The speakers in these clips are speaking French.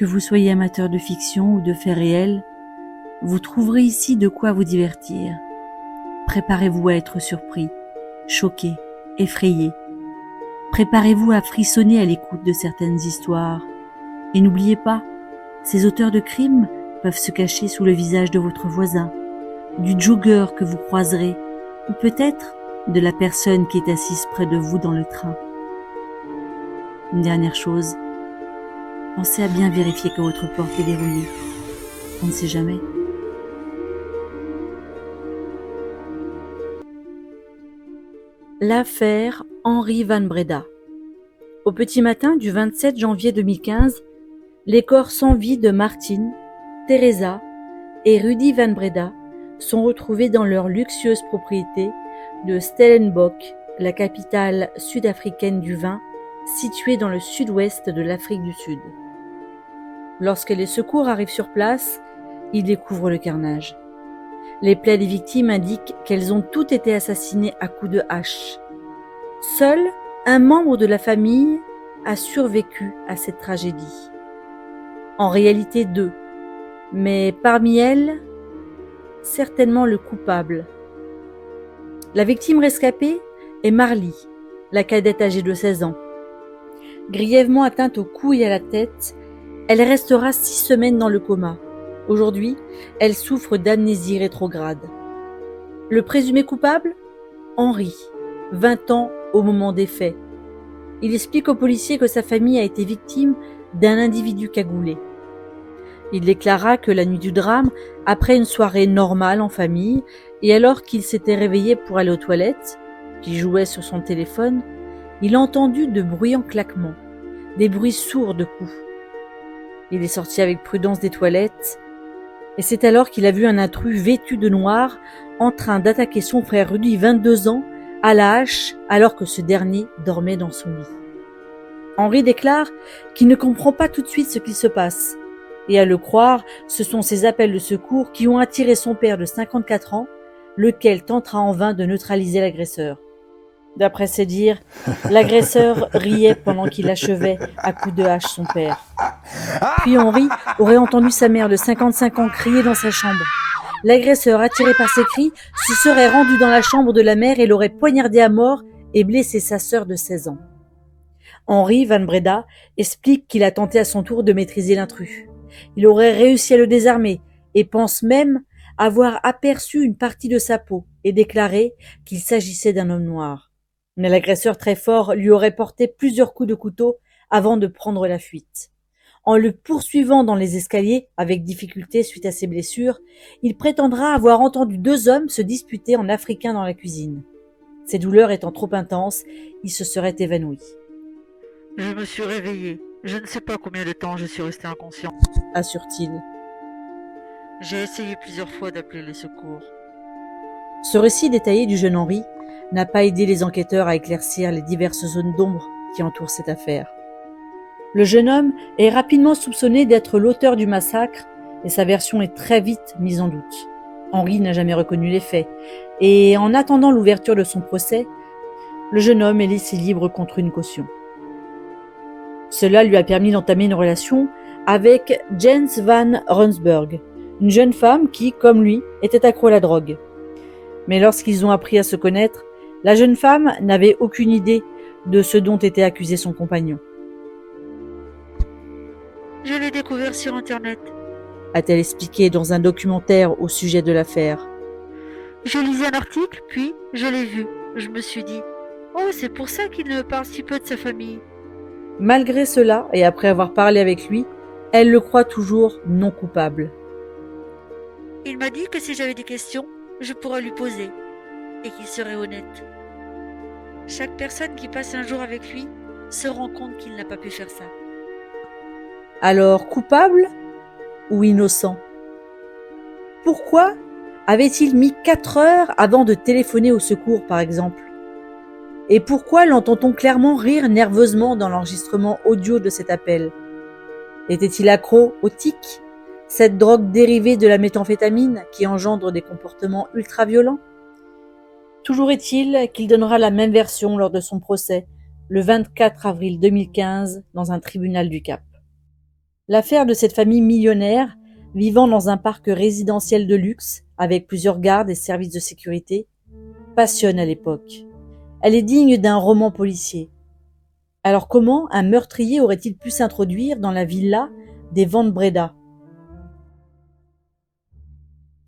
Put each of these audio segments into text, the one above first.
Que vous soyez amateur de fiction ou de faits réels, vous trouverez ici de quoi vous divertir. Préparez-vous à être surpris, choqué, effrayé. Préparez-vous à frissonner à l'écoute de certaines histoires. Et n'oubliez pas, ces auteurs de crimes peuvent se cacher sous le visage de votre voisin, du jogger que vous croiserez, ou peut-être de la personne qui est assise près de vous dans le train. Une dernière chose, pensez à bien vérifier que votre porte est verrouillée. On ne sait jamais. L'affaire Henri Van Breda. Au petit matin du 27 janvier 2015, les corps sans vie de Martine, Teresa et Rudy Van Breda sont retrouvés dans leur luxueuse propriété de Stellenbosch, la capitale sud-africaine du vin, située dans le sud-ouest de l'Afrique du Sud. Lorsque les secours arrivent sur place, ils découvrent le carnage. Les plaies des victimes indiquent qu'elles ont toutes été assassinées à coups de hache. Seul un membre de la famille a survécu à cette tragédie. En réalité 2, mais parmi elles, certainement le coupable. La victime rescapée est Marlie, la cadette âgée de 16 ans. Grièvement atteinte au cou et à la tête, elle restera 6 semaines dans le coma. Aujourd'hui, elle souffre d'amnésie rétrograde. Le présumé coupable ? Henri, 20 ans au moment des faits. Il explique aux policiers que sa famille a été victime d'un individu cagoulé. Il déclara que la nuit du drame, après une soirée normale en famille, et alors qu'il s'était réveillé pour aller aux toilettes, qu'il jouait sur son téléphone, il a entendu de bruyants claquements, des bruits sourds de coups. Il est sorti avec prudence des toilettes, et c'est alors qu'il a vu un intrus vêtu de noir en train d'attaquer son frère Rudy, 22 ans, à la hache alors que ce dernier dormait dans son lit. Henri déclare qu'il ne comprend pas tout de suite ce qui se passe. Et à le croire, ce sont ces appels de secours qui ont attiré son père de 54 ans, lequel tentera en vain de neutraliser l'agresseur. D'après ses dires, l'agresseur riait pendant qu'il achevait à coups de hache son père. Puis Henri aurait entendu sa mère de 55 ans crier dans sa chambre. L'agresseur, attiré par ses cris, se serait rendu dans la chambre de la mère et l'aurait poignardé à mort et blessé sa sœur de 16 ans. Henri Van Breda explique qu'il a tenté à son tour de maîtriser l'intrus. Il aurait réussi à le désarmer et pense même avoir aperçu une partie de sa peau et déclaré qu'il s'agissait d'un homme noir. Mais l'agresseur très fort lui aurait porté plusieurs coups de couteau avant de prendre la fuite. En le poursuivant dans les escaliers, avec difficulté suite à ses blessures, il prétendra avoir entendu 2 hommes se disputer en africain dans la cuisine. Ses douleurs étant trop intenses, il se serait évanoui. Je me suis réveillé. Je ne sais pas combien de temps je suis resté inconscient, assure-t-il. J'ai essayé plusieurs fois d'appeler les secours. Ce récit détaillé du jeune Henri n'a pas aidé les enquêteurs à éclaircir les diverses zones d'ombre qui entourent cette affaire. Le jeune homme est rapidement soupçonné d'être l'auteur du massacre et sa version est très vite mise en doute. Henri n'a jamais reconnu les faits et en attendant l'ouverture de son procès, le jeune homme est laissé libre contre une caution. Cela lui a permis d'entamer une relation avec Jens van Rensburg, une jeune femme qui, comme lui, était accro à la drogue. Mais lorsqu'ils ont appris à se connaître, la jeune femme n'avait aucune idée de ce dont était accusé son compagnon. Je l'ai découvert sur Internet, a-t-elle expliqué dans un documentaire au sujet de l'affaire. Je lisais un article, puis je l'ai vu. Je me suis dit, oh, c'est pour ça qu'il ne parle si peu de sa famille. Malgré cela, et après avoir parlé avec lui, elle le croit toujours non coupable. Il m'a dit que si j'avais des questions, je pourrais lui poser, et qu'il serait honnête. Chaque personne qui passe un jour avec lui se rend compte qu'il n'a pas pu faire ça. Alors, coupable ou innocent ? Pourquoi avait-il mis 4 heures avant de téléphoner au secours, par exemple ? Et pourquoi l'entend-on clairement rire nerveusement dans l'enregistrement audio de cet appel ? Était-il accro au tic, cette drogue dérivée de la méthamphétamine qui engendre des comportements ultra-violents ? Toujours est-il qu'il donnera la même version lors de son procès, le 24 avril 2015, dans un tribunal du Cap. L'affaire de cette famille millionnaire, vivant dans un parc résidentiel de luxe, avec plusieurs gardes et services de sécurité, passionne à l'époque. Elle est digne d'un roman policier. Alors comment un meurtrier aurait-il pu s'introduire dans la villa des Van Breda?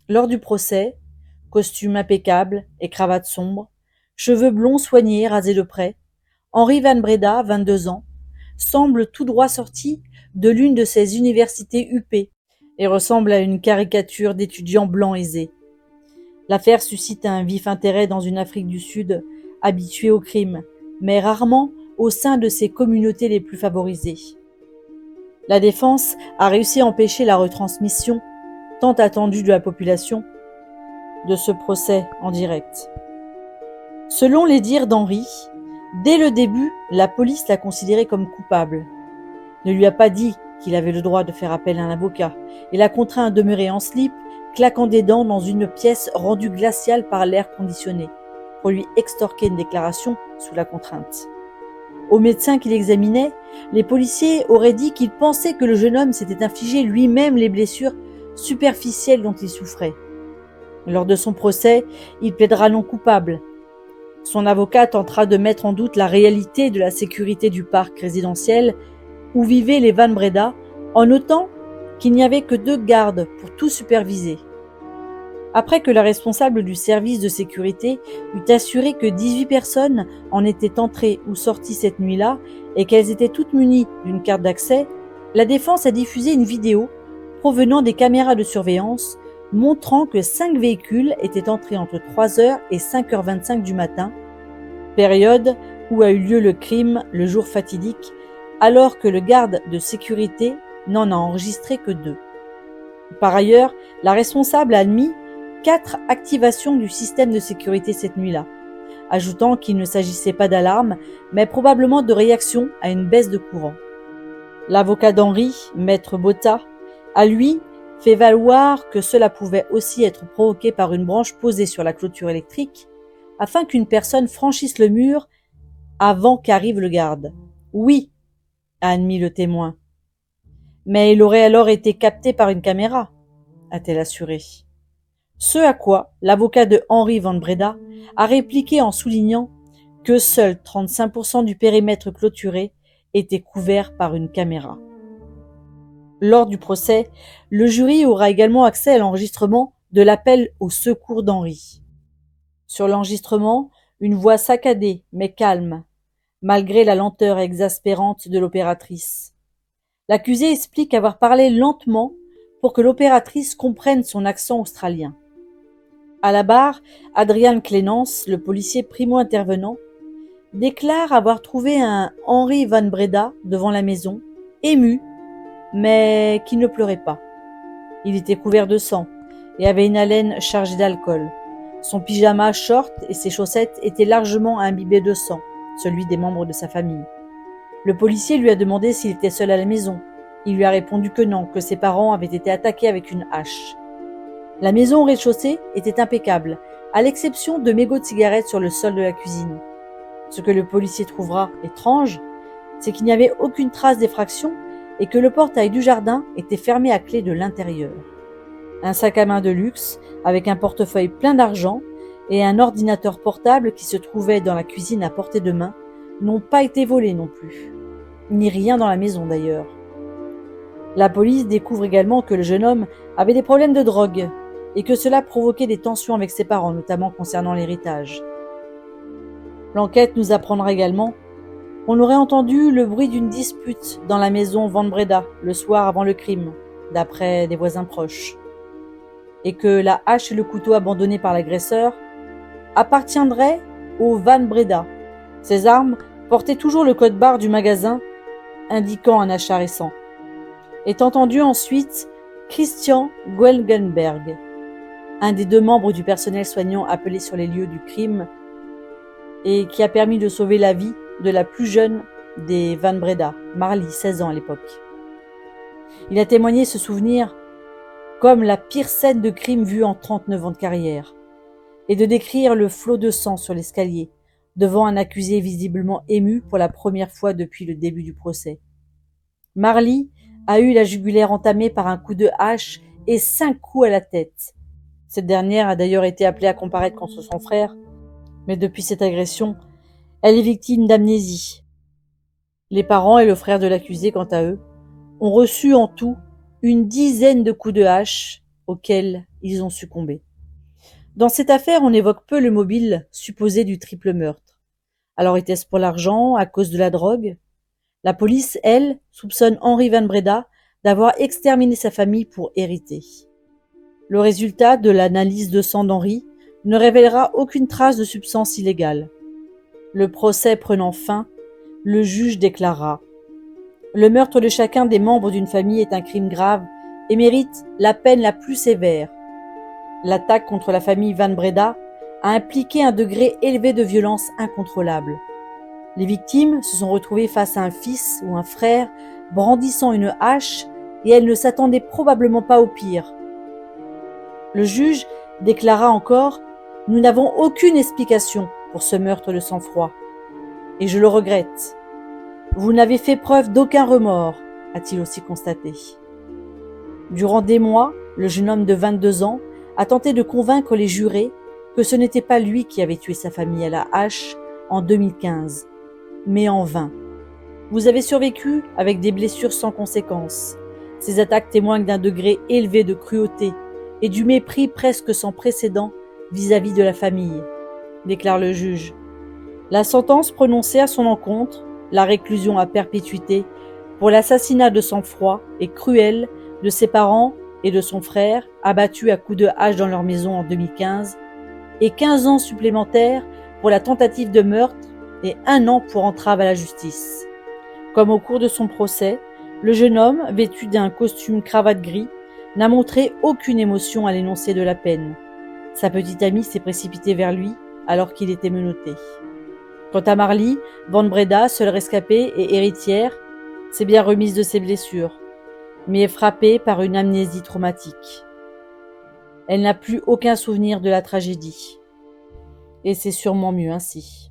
Lors du procès, costume impeccable et cravate sombre, cheveux blonds soignés rasés de près, Henri Van Breda, 22 ans, semble tout droit sorti de l'une de ces universités huppées et ressemble à une caricature d'étudiant blanc aisé. L'affaire suscite un vif intérêt dans une Afrique du Sud habituée au crime, mais rarement au sein de ses communautés les plus favorisées. La défense a réussi à empêcher la retransmission, tant attendue de la population, de ce procès en direct. Selon les dires d'Henri, dès le début, la police l'a considéré comme coupable, ne lui a pas dit qu'il avait le droit de faire appel à un avocat et l'a contraint à demeurer en slip, claquant des dents dans une pièce rendue glaciale par l'air conditionné, pour lui extorquer une déclaration sous la contrainte. Au médecin qui l'examinait, les policiers auraient dit qu'ils pensaient que le jeune homme s'était infligé lui-même les blessures superficielles dont il souffrait. Lors de son procès, il plaidera non coupable. Son avocat tentera de mettre en doute la réalité de la sécurité du parc résidentiel où vivaient les Van Breda, en notant qu'il n'y avait que 2 gardes pour tout superviser. Après que la responsable du service de sécurité eut assuré que 18 personnes en étaient entrées ou sorties cette nuit-là et qu'elles étaient toutes munies d'une carte d'accès, la défense a diffusé une vidéo provenant des caméras de surveillance montrant que 5 véhicules étaient entrés entre 3h et 5h25 du matin, période où a eu lieu le crime le jour fatidique, alors que le garde de sécurité n'en a enregistré que 2. Par ailleurs, la responsable a admis 4 activations du système de sécurité cette nuit-là, ajoutant qu'il ne s'agissait pas d'alarme, mais probablement de réaction à une baisse de courant. L'avocat d'Henri, maître Botta, a lui fait valoir que cela pouvait aussi être provoqué par une branche posée sur la clôture électrique, afin qu'une personne franchisse le mur avant qu'arrive le garde. Oui, a admis le témoin. Mais il aurait alors été capté par une caméra, a-t-elle assuré. Ce à quoi l'avocat de Henri Van Breda a répliqué en soulignant que seuls 35% du périmètre clôturé était couvert par une caméra. Lors du procès, le jury aura également accès à l'enregistrement de l'appel au secours d'Henri. Sur l'enregistrement, une voix saccadée mais calme, malgré la lenteur exaspérante de l'opératrice. L'accusé explique avoir parlé lentement pour que l'opératrice comprenne son accent australien. À la barre, Adrian Clénance, le policier primo-intervenant, déclare avoir trouvé un Henri Van Breda devant la maison, ému, mais qui ne pleurait pas. Il était couvert de sang et avait une haleine chargée d'alcool. Son pyjama short et ses chaussettes étaient largement imbibés de sang, celui des membres de sa famille. Le policier lui a demandé s'il était seul à la maison. Il lui a répondu que non, que ses parents avaient été attaqués avec une hache. La maison au rez-de-chaussée était impeccable, à l'exception de mégots de cigarettes sur le sol de la cuisine. Ce que le policier trouvera étrange, c'est qu'il n'y avait aucune trace d'effraction et que le portail du jardin était fermé à clé de l'intérieur. Un sac à main de luxe, avec un portefeuille plein d'argent et un ordinateur portable qui se trouvait dans la cuisine à portée de main, n'ont pas été volés non plus. Ni rien dans la maison d'ailleurs. La police découvre également que le jeune homme avait des problèmes de drogue et que cela provoquait des tensions avec ses parents, notamment concernant l'héritage. L'enquête nous apprendra également qu'on aurait entendu le bruit d'une dispute dans la maison Van Breda le soir avant le crime, d'après des voisins proches, et que la hache et le couteau abandonnés par l'agresseur appartiendraient aux Van Breda. Ces armes portaient toujours le code barre du magasin indiquant un achat récent. Est entendu ensuite Christian Guelgenberg, un des 2 membres du personnel soignant appelé sur les lieux du crime et qui a permis de sauver la vie de la plus jeune des Van Breda, Marlie, 16 ans à l'époque. Il a témoigné ce souvenir comme la pire scène de crime vue en 39 ans de carrière, et de décrire le flot de sang sur l'escalier, devant un accusé visiblement ému pour la première fois depuis le début du procès. Marlie a eu la jugulaire entamée par un coup de hache et 5 coups à la tête. Cette dernière a d'ailleurs été appelée à comparaître contre son frère, mais depuis cette agression, elle est victime d'amnésie. Les parents et le frère de l'accusé, quant à eux, ont reçu en tout une dizaine de coups de hache auxquels ils ont succombé. Dans cette affaire, on évoque peu le mobile supposé du triple meurtre. Alors était-ce pour l'argent, à cause de la drogue? La police, elle, soupçonne Henri Van Breda d'avoir exterminé sa famille pour hériter. Le résultat de l'analyse de sang d'Henri ne révélera aucune trace de substance illégale. Le procès prenant fin, le juge déclara: le meurtre de chacun des membres d'une famille est un crime grave et mérite la peine la plus sévère. L'attaque contre la famille Van Breda a impliqué un degré élevé de violence incontrôlable. Les victimes se sont retrouvées face à un fils ou un frère brandissant une hache et elles ne s'attendaient probablement pas au pire. Le juge déclara encore: nous n'avons aucune explication pour ce meurtre de sang-froid. Et je le regrette. Vous n'avez fait preuve d'aucun remords, a-t-il aussi constaté. Durant des mois, le jeune homme de 22 ans a tenté de convaincre les jurés que ce n'était pas lui qui avait tué sa famille à la hache en 2015, mais en vain. Vous avez survécu avec des blessures sans conséquence. Ces attaques témoignent d'un degré élevé de cruauté et du mépris presque sans précédent vis-à-vis de la famille, déclare le juge. La sentence prononcée à son encontre, la réclusion à perpétuité pour l'assassinat de sang-froid et cruel de ses parents et de son frère, abattus à coups de hache dans leur maison en 2015, et 15 ans supplémentaires pour la tentative de meurtre et 1 an pour entrave à la justice. Comme au cours de son procès, le jeune homme, vêtu d'un costume cravate gris, n'a montré aucune émotion à l'énoncé de la peine. Sa petite amie s'est précipitée vers lui alors qu'il était menotté. Quant à Marly Van Breda, seule rescapée et héritière, s'est bien remise de ses blessures, mais est frappée par une amnésie traumatique. Elle n'a plus aucun souvenir de la tragédie. Et c'est sûrement mieux ainsi.